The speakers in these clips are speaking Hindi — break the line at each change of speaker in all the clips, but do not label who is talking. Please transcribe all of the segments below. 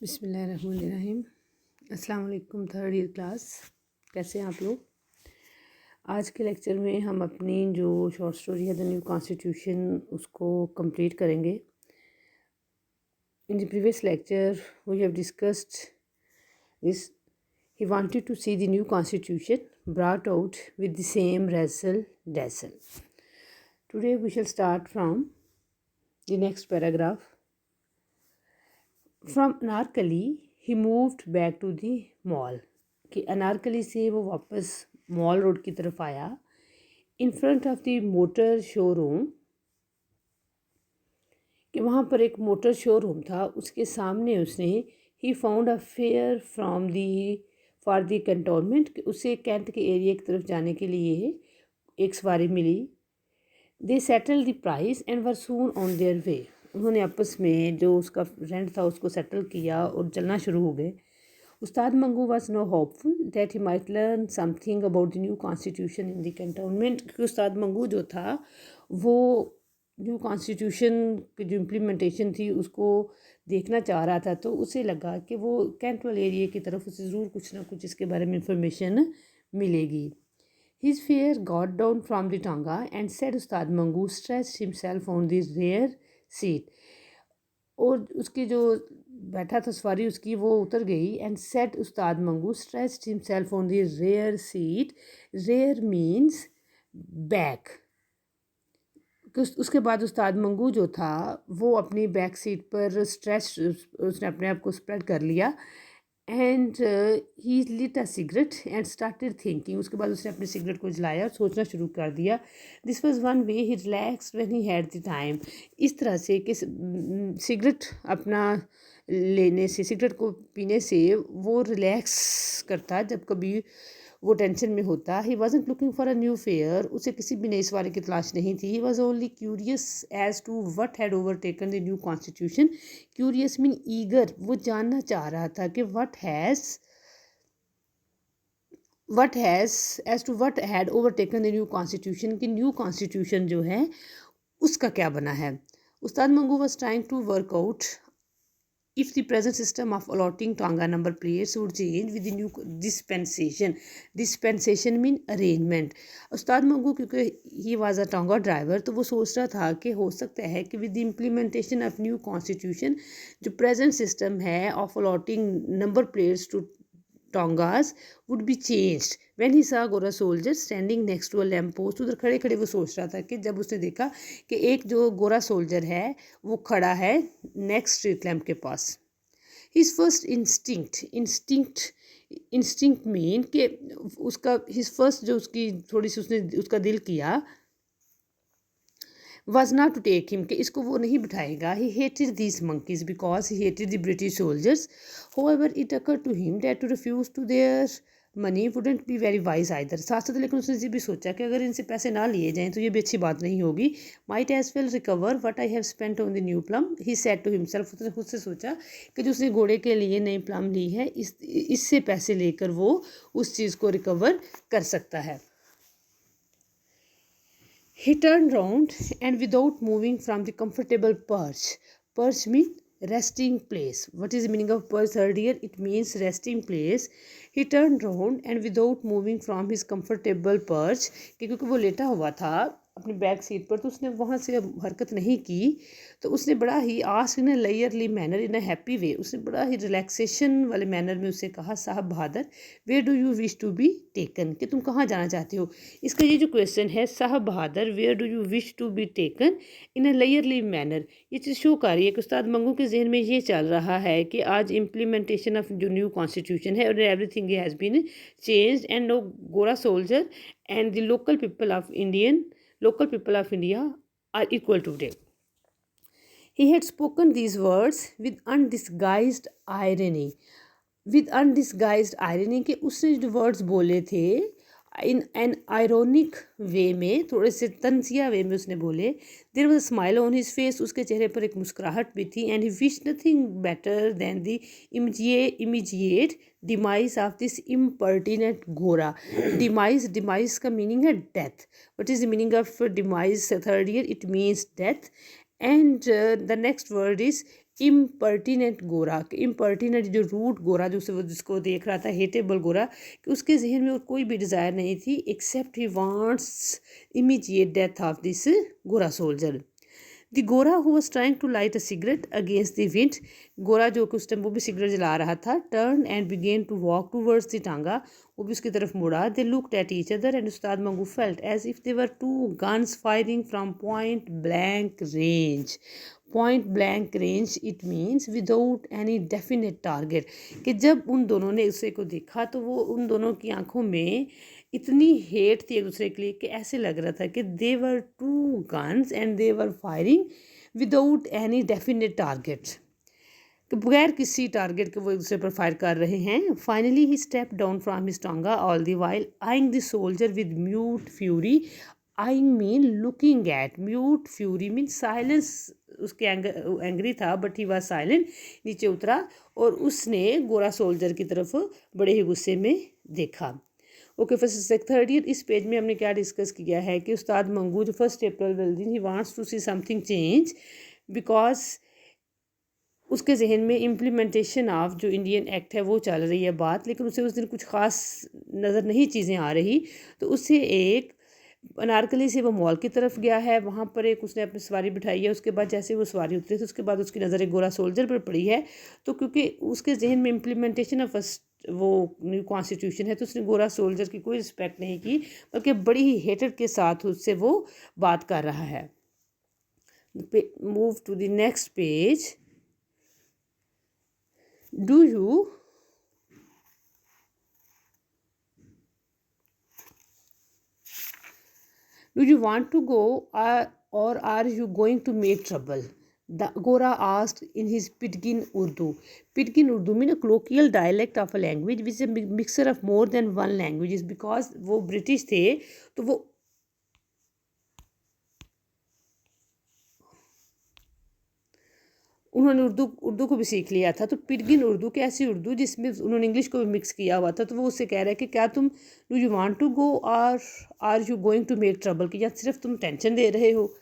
बिस्मिल्लाहिर्रहमानिर्रहीम। अस्सलाम वालेकुम थर्ड ईयर क्लास, कैसे हैं आप लोग। आज के लेक्चर में हम अपनी जो शॉर्ट स्टोरी है द न्यू कॉन्स्टिट्यूशन उसको कंप्लीट करेंगे। In the previous lecture we have discussed this he wanted to see the new constitution brought out with the same razzle dazzle. Today we shall start from the next paragraph. From Anarkali he moved back to the mall, कि अनारकली से वो वापस मॉल रोड की तरफ आया। In front of the motor showroom, कि वहाँ पर एक मोटर शोरूम था, उसके सामने उसने he found a fair from the for the cantonment, कि उसे कैंट के एरिया की तरफ जाने के लिए एक सवारी मिली। They settle the price and were soon on their way, उन्होंने आपस में जो उसका रेंट था उसको सेटल किया और चलना शुरू हो गए। Ustad Mangu was no hopeful that he might learn something about the new constitution in the cantonment, क्योंकि उस्ताद मंगू जो था वो न्यू कॉन्स्टिट्यूशन की जो इम्प्लीमेंटेशन थी उसको देखना चाह रहा था, तो उसे लगा कि वो कैंट वाले एरिया की तरफ उसे ज़रूर कुछ ना कुछ इसके बारे में इंफॉर्मेशन मिलेगी। His fear got down from the tonga and said Ustad Mangu stretched himself on the rear seat. और उसकी जो बैठा था सवारी उसकी वो उतर गई। And set Ustad Mangu stretched himself on the rear seat. Rear means back. उसके बाद उस्ताद मंगू जो था वो अपनी बैक सीट पर स्ट्रेच, उसने अपने आप को स्प्रेड कर लिया। And he lit a cigarette and started thinking, उसके बाद उसने अपने सिगरेट को जलाया और सोचना शुरू कर दिया। This was one way he relax when he had the time. इस तरह से कि सिगरेट अपना लेने से, सिगरेट को पीने से वो रिलैक्स करता जब कभी वो टेंशन में होता। He wasn't looking for a new fare, उसे किसी भी नई सवारी की तलाश नहीं थी। He was only curious as to what had overtaken the new constitution. Curious mean eager, वो जानना चाह रहा था कि what has as to what had overtaken the new constitution, कि न्यू कॉन्स्टिट्यूशन जो है उसका क्या बना है। Ustad Mangu was trying to work out if the present system of allotting Tonga number plates would change with the new dispensation. Dispensation mean arrangement. उस्ताद मंगू क्योंकि he was a Tonga driver, तो वो सोच रहा था कि हो सकता है कि with the implementation of new constitution जो present system है of allotting number plates to Tongas would be changed when he saw गोरा soldier standing next to a lamp post. उधर खड़े खड़े वो सोच रहा था कि जब उसने देखा कि एक जो गोरा सोल्जर है वो खड़ा है नेक्स्ट स्ट्रीट लैम्प के पास। हिज फर्स्ट इंस्टिंक्ट मीन कि उसका हिज फर्स्ट जो उसकी थोड़ी सी उसने उसका दिल किया was not to take him, कि इसको वो नहीं बिठाएगा। He hated these monkeys because he hated the British soldiers. However, it occurred to him that to refuse to their money wouldn't be very wise either. साथ साथ लेकिन उसने ये भी सोचा कि अगर इनसे पैसे ना लिए जाएं तो ये भी अच्छी बात नहीं होगी। Might as well recover what I have spent on the new plum, he said to himself. उसने खुद से सोचा कि जो उसने घोड़े के लिए नई प्लम ली है इससे पैसे लेकर वो उस चीज़ को रिकवर कर सकता है। He turned round and without moving from the comfortable perch. Perch means resting place. What is the meaning of perch third year? It means resting place. He turned round and without moving from his comfortable perch, क्योंकि वो लेटा हुआ था अपनी बैक सीट पर, तो उसने वहाँ से हरकत नहीं की। तो उसने बड़ा ही आस्क्ड इन अ लेयरली manner in a happy way, उसने बड़ा ही रिलैक्सेशन वाले मैनर में उससे कहा, साहब बहादुर, where do you wish to be taken, कि तुम कहाँ जाना चाहते हो। इसका ये जो क्वेश्चन है, साहब बहादुर where do you wish to be taken in a लेयरली मैनर, ये चीज़ शो कर रही है कि उस्ताद मंगू के जहन में ये चल रहा है कि आज इम्प्लीमेंटेशन ऑफ जो न्यू कॉन्स्टिट्यूशन है और everything has been changed and no gora soldier and the local people of India are equal today. He had spoken these words with undisguised irony. कि उसने जो वर्ड्स बोले थे इन एन आयरोनिक वे में, थोड़े से तंजिया वे में उसने बोले। There was a smile on his face, उसके चेहरे पर एक मुस्कुराहट भी थी। And he wish nothing better than the immediate demise of this impertinent घोड़ा। डिमाइज का मीनिंग है death. What is the meaning of demise third year? It means death. And the next word is impertinent gora, impertinent जो रूट गोरा जो जिसको देख रहा था, हेटेबल गोरा, कि उसके जहन में और कोई भी डिज़ायर नहीं थी except he wants immediate death of this gora soldier. The gora who was trying to light a cigarette against the wind, गोरा जो कि उस टाइम वो भी सिगरेट जला रहा था, turn and began to walk towards the tonga, वो भी उसकी तरफ मुड़ा। They looked at each other and Ustad Mangu felt as if they were two guns firing from point blank range. Point blank range it means without any definite target, कि जब उन दोनों ने उसे को देखा तो वो उन दोनों की आंखों में इतनी हेट थी एक दूसरे के लिए कि ऐसे लग रहा था कि they were two guns and they were firing without any definite target, कि बगैर किसी टारगेट के वो एक दूसरे पर फायर कर रहे हैं। Finally he stepped down from his tonga all the while eyeing the soldier with mute fury. Eyeing mean looking at, mute fury mean silence, उसके एंग्री था बट ही वॉज साइलेंट। नीचे उतरा और उसने गोरा सोल्जर की तरफ बड़े ही गुस्से में देखा। ओके फर्स्ट थर्ड ईयर, इस पेज में हमने क्या डिस्कस किया है कि उस्ताद मंगू जो 1 अप्रैल वाले दिन he wants to see something change because उसके जहन में इम्प्लीमेंटेशन ऑफ जो इंडियन एक्ट है वो चल रही है बात, लेकिन उसे उस दिन कुछ ख़ास नज़र नहीं चीज़ें आ रही। तो उससे एक अनारकली से वो मॉल की तरफ गया है, वहाँ पर एक उसने अपनी सवारी बिठाई है। उसके बाद जैसे वो सवारी उतरी तो उसके बाद उसकी नज़र एक गोरा सोल्जर पर पड़ी है। तो क्योंकि उसके जहन में इम्प्लीमेंटेशन ऑफ वो न्यू कॉन्स्टिट्यूशन है तो उसने गोरा सोल्जर की कोई रिस्पेक्ट नहीं की, बल्कि बड़ी ही हेटेड के साथ उससे वो बात कर रहा है। Move to the next page. Do you want to go or are you going to make trouble? The Gora asked in his Pidgin Urdu. Pidgin Urdu means a colloquial dialect of a language which is a mixture of more than one languages, because वो ब्रिटिश थे तो वो उन्होंने उर्दू को भी सीख लिया था। तो पिडगिन उर्दू की ऐसी उर्दू जिसमें उन्होंने इंग्लिश को भी मिक्स किया हुआ था। तो वो उससे कह रहा है कि क्या तुम do you want to go और are you going to make trouble, कि या सिर्फ तुम टेंशन दे रहे हो।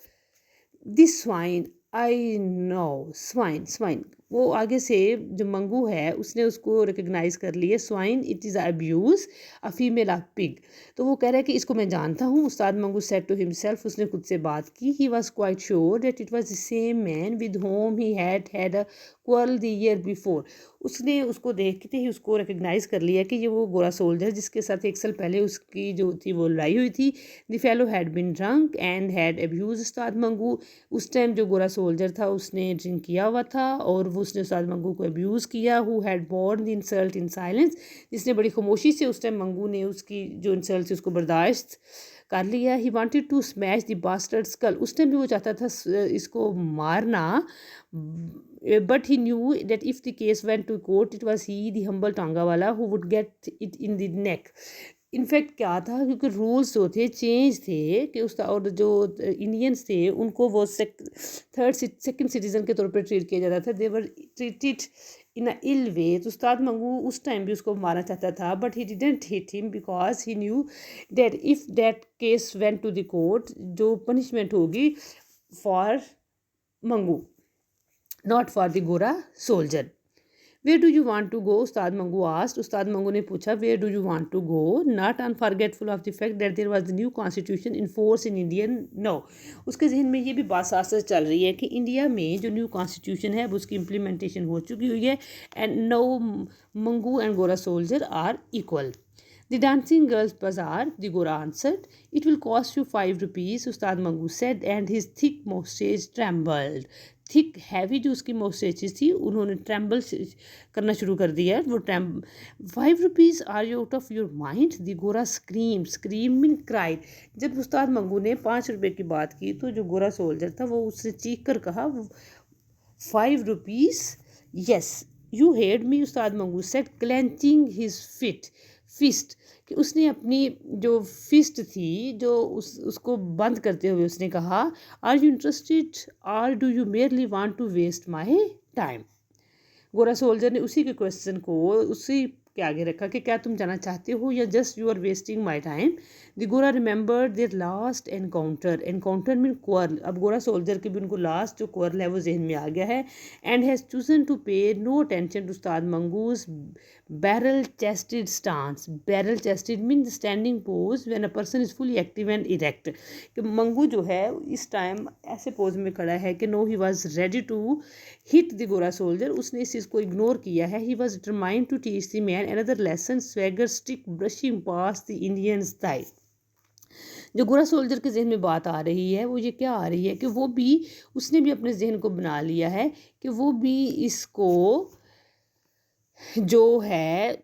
This swine I know, swine swine वो आगे से जो मंगू है उसने उसको रिकग्नाइज कर लिया। Swine it is abuse a female of pig. तो वो कह रहा है कि इसको मैं जानता हूँ। उस्ताद मंगू सेड टू हिमसेल्फ, उसने खुद से बात की। He was quite sure that it was the same man with whom he had a quarrel the year before. उसने उसको देखते ही उसको रिकग्नाइज कर लिया कि ये वो गोरा सोल्जर जिसके साथ 1 साल पहले उसकी जो थी वो लड़ाई हुई थी। The fellow had been drunk and had abuse उस्ताद मंगू। उस टाइम जो गोरा सोल्जर था उसने ड्रिंक किया हुआ था और वो उसने उस्ताद मंगू को अब्यूज़ किया। Who had borne the insult in silence, जिसने बड़ी खामोशी से उस टाइम मंगू ने उसकी जो इंसल्ट थी उसको बर्दाश्त कर लिया। He wanted to smash the bastard skull, उस टाइम भी वो चाहता था इसको मारना, but he knew that if the case went to court it was he the humble tonga वाला who would get it in the neck. In fact क्या था, क्योंकि रूल्स जो थे चेंज थे कि उस और जो इंडियंस थे उनको वो सेकंड सिटीज़न के तौर पर ट्रीट किया जाता था। दे वर ट्रीटेड इन अ इल वे। तो उस्ताद मंगू उस टाइम भी उसको मारना चाहता था, but he didn't hit him because he knew that if that case went to the court, जो पनिशमेंट होगी for Mangu not for the gora soldier. Where do you want to go, Ustad Mangu asked. Ustad Mangu ने पूछा where do you want to go, not unforgettable of the fact that there was the new constitution in force in Indian no. उसके जहन में ये भी बात साथ साथ चल रही है कि इंडिया में जो न्यू कॉन्स्टिट्यूशन है अब उसकी इम्प्लीमेंटेशन हो चुकी हुई है and now Mangu and gora soldier are equal. The dancing girls bazaar, the Gora answered. It will cost you 5 rupees, Ustad Mangu said, and his thick moustache trembled. Thick heavy जो उसकी moustaches थी उन्होंने ट्रैम्बल करना शुरू कर दिया। वो 5 rupees, are you out of your mind, the gora screaming cried. जब उस्ताद मंगू ने 5 रुपये की बात की तो जो गोरा सोल्जर था वो उससे चीख कर कहा 5 rupees, yes you heard me, Ustad Mangu said clenching his fist, कि उसने अपनी जो फिस्ट थी जो उसको बंद करते हुए उसने कहा are you interested are do you merely want to waste my time. गोरा सोल्जर ने उसी के क्वेश्चन को, उसी के आगे रखा कि क्या तुम जाना चाहते हो या just you are wasting my time. The gora remember their last encounter, encounter mean quarrel, अब गोरा सोल्जर के भी उनको लास्ट जो क्वर्ल है वो जहन में आ गया है। एंड हैज़ चूजन टू पे no attention to Ustad mongoose barrel chested stance, barrel chested mean standing pose when a person is fully active and erect, कि मंगू जो है इस टाइम ऐसे पोज में खड़ा है कि no he was ready to hit the gora soldier, उसने इस चीज़ को इग्नोर किया है। He was determined to teach the man another lesson, swagger stick brushing pass the Indians thigh. जो गोरा सोल्जर के जहन में बात आ रही है वो ये क्या आ रही है कि वो भी, उसने भी अपने जहन को बना लिया है कि वो भी इसको जो है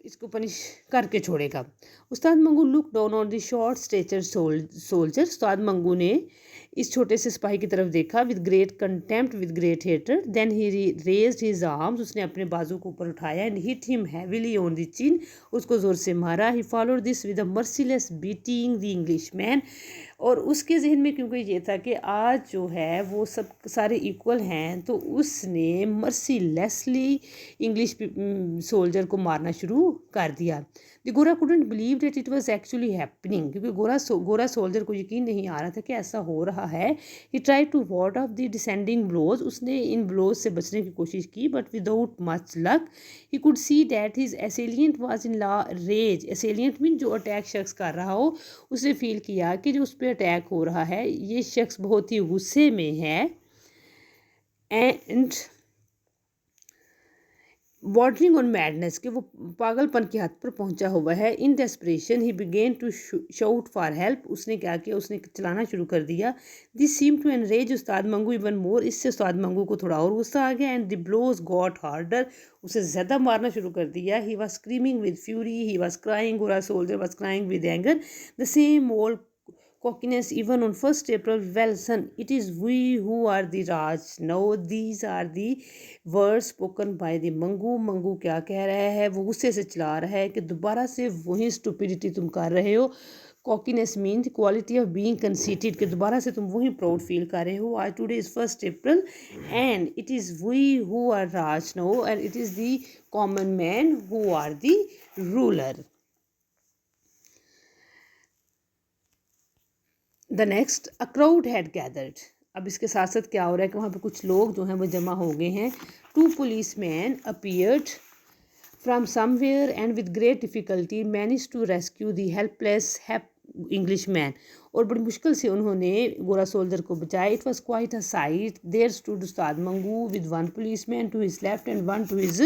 इसको पनिश करके छोड़ेगा। उस्ताद Mangu look down on the short stature soldier, उस्ताद मंगू ने इस छोटे से सिपाही की तरफ देखा with great contempt, with great hatred. Then he raised his arms, उसने अपने बाजू को ऊपर उठाया and hit him heavily on the chin, उसको ज़ोर से मारा। He followed this with a merciless beating the English man, और उसके जहन में क्योंकि ये था कि आज जो है वो सब सारे इक्वल हैं, तो उसने मर्सीलेसली इंग्लिश सोल्जर को मारना शुरू कर दिया। द गोरा couldn't believe that it was actually happening, क्योंकि गोरा सोल्जर को यकीन नहीं आ रहा था कि ऐसा हो रहा है। He try to ward off the descending blows, उसने इन ब्लोज से बचने की कोशिश की but without much luck. He could see that his assailant was in a rage, assailant mean जो अटैक शख्स कर रहा हो, उसने फील किया कि जो उस पर अटैक हो रहा है ये शख्स बहुत ही गुस्से में है। एंड बॉर्डरिंग ऑन मैडनेस, कि वो पागलपन की हद पर पहुंचा हुआ है। In desperation he began to shout for help, उसने क्या किया, उसने चलाना शुरू कर दिया। This seem to enrage Ustad Mangu even more, इससे उस्ताद मंगू को थोड़ा और गुस्सा आ गया। And the blows got harder, उसे ज़्यादा मारना शुरू कर दिया। He was screaming with fury, he was crying, gora soldier was crying with anger, the same old cockiness even on 1st April. Well, son, it is we who are the Raj now. These are the words spoken by the Mangu. Mangu क्या कह रहा है, वो गुस्से से चिल्ला रहा है कि दोबारा से वही स्टूपिडिटी तुम कर रहे हो। Cockiness mean quality of being conceited, कि दोबारा से तुम वही प्राउड फील कर रहे हो। आज today is 1st April and it is we who are raj now and it is the common man who are the ruler. The next, a crowd had gathered, अब इसके साथ साथ क्या हो रहा है कि वहाँ पे कुछ लोग जो हैं वो जमा हो गए हैं। 2 policemen appeared from somewhere and with great difficulty managed to rescue the helpless Englishman, और बड़ी मुश्किल से उन्होंने गोरा सोल्जर को बचाया। It was quite a sight, there stood Ustad Mangu with 1 policeman to his left and 1 to his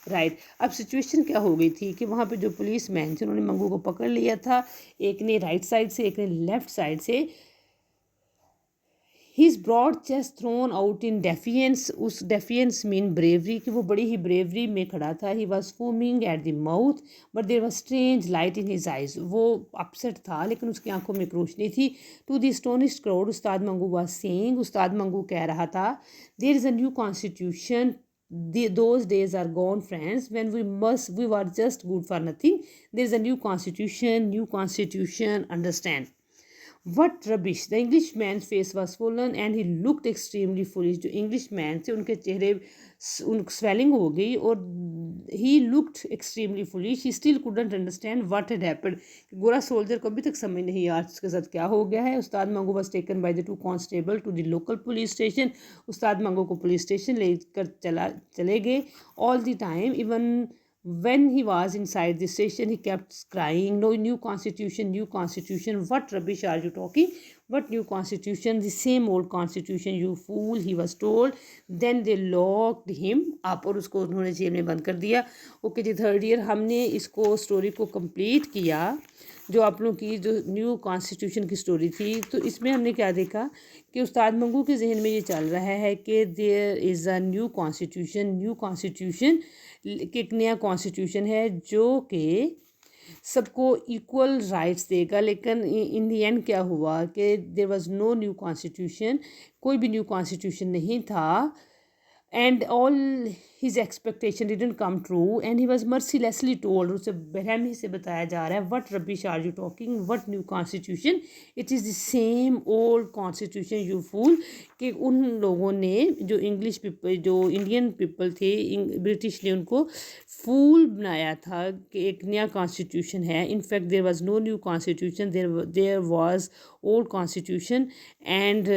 right. अब सिचुएशन क्या हो गई थी कि वहाँ पे जो पुलिस मैन जिन्होंने मंगू को पकड़ लिया था, एक ने राइट साइड से एक ने लेफ्ट साइड से, His broad chest thrown out in defiance, उस defiance mean bravery, कि वो बड़ी ही bravery में खड़ा था। He was foaming at the mouth but there was strange light in his eyes, वो upset था लेकिन उसकी आंखों में एक रोशनी थी। To the astonished crowd, Ustad Mangu was saying, उस्ताद मंगू कह रहा था, there is a new constitution, those days are gone friends when we were just good for nothing. There is a new constitution, understand. What rubbish! The Englishman's face was swollen and he looked extremely foolish. जो Englishman थे उनके चेहरे swelling हो गई और he looked extremely foolish. He still couldn't understand what had happened. गोरा सोल्जर को अभी तक समझ नहीं आया उसके साथ क्या हो गया है। Ustad Mangu was taken by the 2 constables to the local police station. उस्ताद मंगू को पुलिस स्टेशन लेकर चले गए। All the time, even when he was inside the station, he kept crying, no new constitution, what rubbish are you talking, what new constitution, the same old constitution, you fool, he was told. Then they locked him up, और उसको उन्होंने जेल में बंद कर दिया। ओके जी, 3rd ईयर हमने इसको स्टोरी को कंप्लीट किया, जो आप लोगों की जो न्यू कॉन्स्टिट्यूशन की स्टोरी थी। तो इसमें हमने क्या देखा कि उस्ताद मंगू के जहन में ये चल रहा है कि there is a new constitution, एक नया कॉन्स्टिट्यूशन है जो कि सबको इक्वल राइट्स देगा। लेकिन इन दी एंड क्या हुआ कि there was no new constitution, कोई भी न्यू कॉन्स्टिट्यूशन नहीं था। and all his expectation didn't come true and he was mercilessly told, उसे बेरहमी से बताया जा रहा है, what rubbish are you talking, what new constitution, it is the same old constitution you fool। कि उन लोगों ने जो इंग्लिश पीपल, जो इंडियन पीपल थे, ब्रिटिश ने उनको फूल बनाया था कि एक नया कॉन्स्टिट्यूशन है। In fact there was no new constitution, there was old constitution and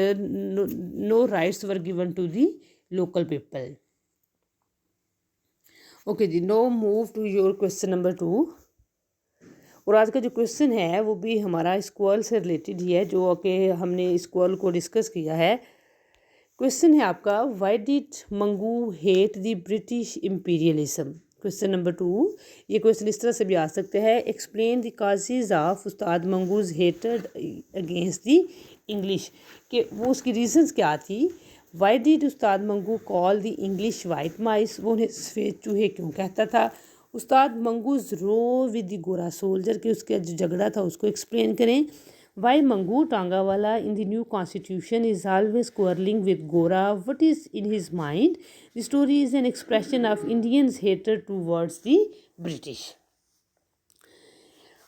no rights were given to the local people. Okay ji, now move to your question number 2। और आज का जो क्वेश्चन है वो भी हमारा स्क्वाल से रिलेटेड ही है, जो कि हमने स्क्वाल को डिस्कस किया है। क्वेश्चन है आपका, why did Mangu hate the British imperialism. Question number 2, ये क्वेश्चन इस तरह से भी आ सकते हैं, explain the causes of Ustad Mangu's हेटेड अगेंस्ट द इंग्लिश। कि वो उसकी रीजंस क्या थी। Why did Ustad Mangu call the English white mice, वो उन्हें सफ़ेद चूहे क्यों कहता था। Ustad Mangu's row with the gora soldier, के उसका जो झगड़ा था उसको एक्सप्लेन करें। वाई मंगू टांगावाला in the new constitution is always quarrelling with gora, what is in his mind. The story is an expression of Indians hatred towards the British.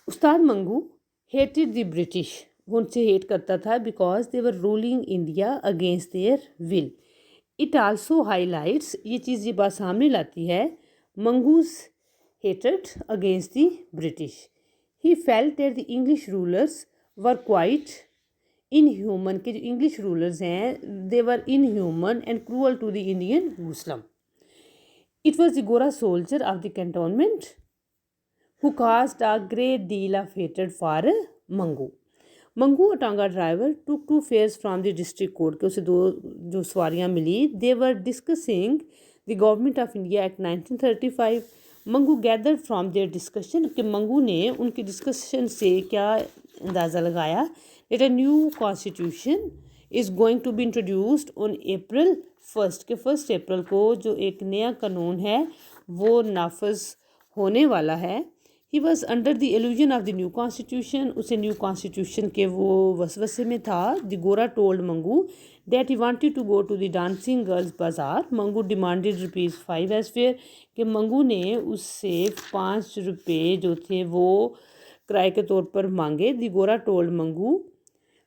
Ustad Mangu hated the British, वो उनसे हेट करता था because they were ruling India against their will. It also highlights, ये चीज़ ये बात सामने लाती है, मंगूज हेटेड against the British. He felt that the English rulers were quite inhuman, के जो इंग्लिश रूलर्स हैं they were inhuman and cruel to the Indian Muslim. It was the gora soldier of the cantonment who caused a great deal of हेटेड फॉर मंगू। मंगू अ टांगा driver took 2 fares from the district court, के उसे 2 जो सवारियाँ मिली। They were discussing the government of India act 1935। Mangu gathered from their discussion, कि मंगू ने उनकी डिस्कशन से क्या अंदाज़ा लगाया, that a new constitution is going to be introduced on April 1 के 1 अप्रैल को जो एक नया कानून है वो नाफज होने वाला है। He was under the illusion of the new constitution, उसे न्यू कॉन्स्टिट्यूशन के वो वसवसे में था। The gora told Mangu that he wanted to go to the dancing girls bazaar. Mangu demanded ₹5 as fair, कि मंगू ने उससे 5 रुपये जो थे वो किराए के तौर पर मांगे। The gora told Mangu,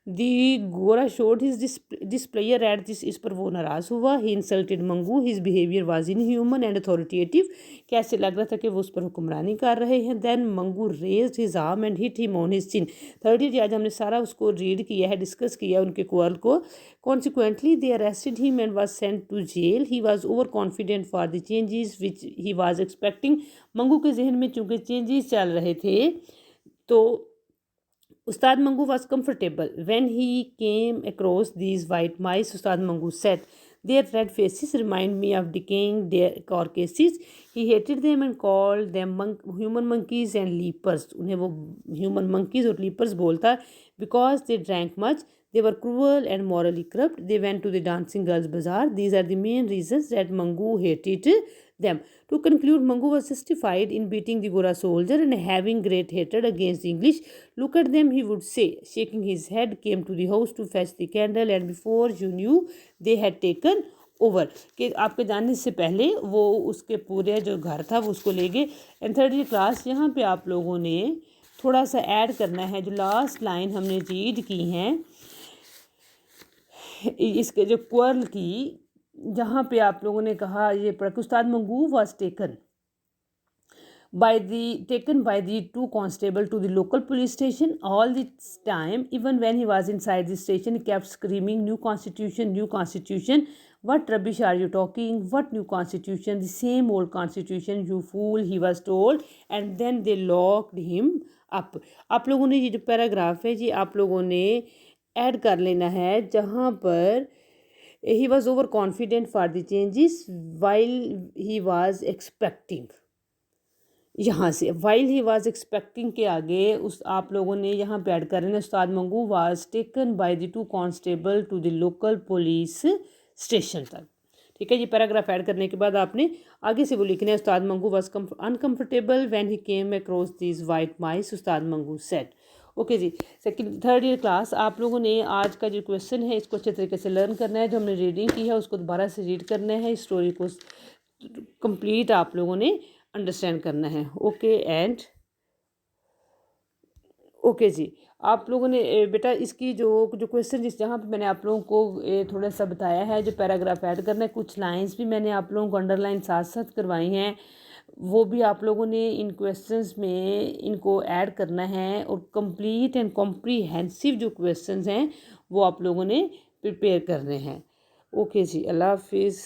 the gora showed his displeasure at this, इस पर वो नाराज़ हुआ। He insulted Mangu, his behaviour was inhuman and authoritative, कैसे लग रहा था कि वो उस पर हुक्मरानी कर रहे हैं। Then Mangu raised his arm and hit him on his chin. 30 आज हमने सारा उसको रीड किया है, डिस्कस किया उनके क्वार्रल को। Consequently they arrested him and was sent to jail. He was over confident for the changes which he was expecting. Mangu के जहन में चूँकि चेंजेस चल रहे थे तो Ustad Mangu was comfortable when he came across these white mice. Ustad Mangu said, their red faces remind me of decaying carcasses. He hated them and called them human monkeys and leapers. उन्हें वो human monkeys और leapers बोलता because they drank much. They were cruel and morally corrupt. They went to the dancing girls bazaar. These are the main reasons that Mangu hated them. To conclude, Mangu was justified in beating the Gora soldier and having great hatred against the English. Look at them, he would say, shaking his head, came to the house to fetch the candle, and before you knew, they had taken over. कि आपके जाने से पहले वो उसके पूरे जो घर था वो उसको ले गए। एंड 3rd क्लास यहाँ पे आप लोगों ने थोड़ा सा ऐड करना है, जो लास्ट लाइन हमने रीड की हैं इसके जो क्वार्रल की, जहाँ पे आप लोगों ने कहा ये पढ़, उस्ताद Mangu was taken by the 2 constable to the local police station. All this time, even when he was inside the station, he kept screaming, new constitution, new constitution. What rubbish are you talking? What new constitution? The same old constitution, you fool, he was told. And then they locked him up. आप लोगों ने ये जो पैराग्राफ है जी आप लोगों ने ऐड कर लेना है, जहाँ पर he was over confident for the changes while he was expecting, यहाँ से वाइल ही वाज एक्सपेक्टिंग के आगे उस आप लोगों ने यहाँ पे ऐड करना है, Ustad Mangu was taken by the 2 constable to the local police station तक। ठीक है, ये पैराग्राफ ऐड करने के बाद आपने आगे से वो लिखना है, Ustad Mangu was uncomfortable when he came across these white mice. Ustad Mangu said, okay जी। सेकंड थर्ड ईयर क्लास, आप लोगों ने आज का जो क्वेश्चन है इसको अच्छे तरीके से लर्न करना है। जो हमने रीडिंग की है उसको दोबारा से रीड करना है, स्टोरी को कंप्लीट आप लोगों ने अंडरस्टैंड करना है। ओके एंड ओके जी। आप लोगों ने बेटा इसकी जो जो क्वेश्चन जिस जहाँ पे मैंने आप लोगों को थोड़ा सा बताया है, जो पैराग्राफ ऐड करना है, कुछ लाइंस भी मैंने आप लोगों को अंडरलाइन साथ साथ करवाई हैं, वो भी आप लोगों ने इन क्वेश्चंस में इनको ऐड करना है। और कंप्लीट एंड कॉम्प्रीहेंसिव जो क्वेश्चंस हैं वो आप लोगों ने प्रिपेयर करने हैं। ओके जी, अल्लाह हाफिज़।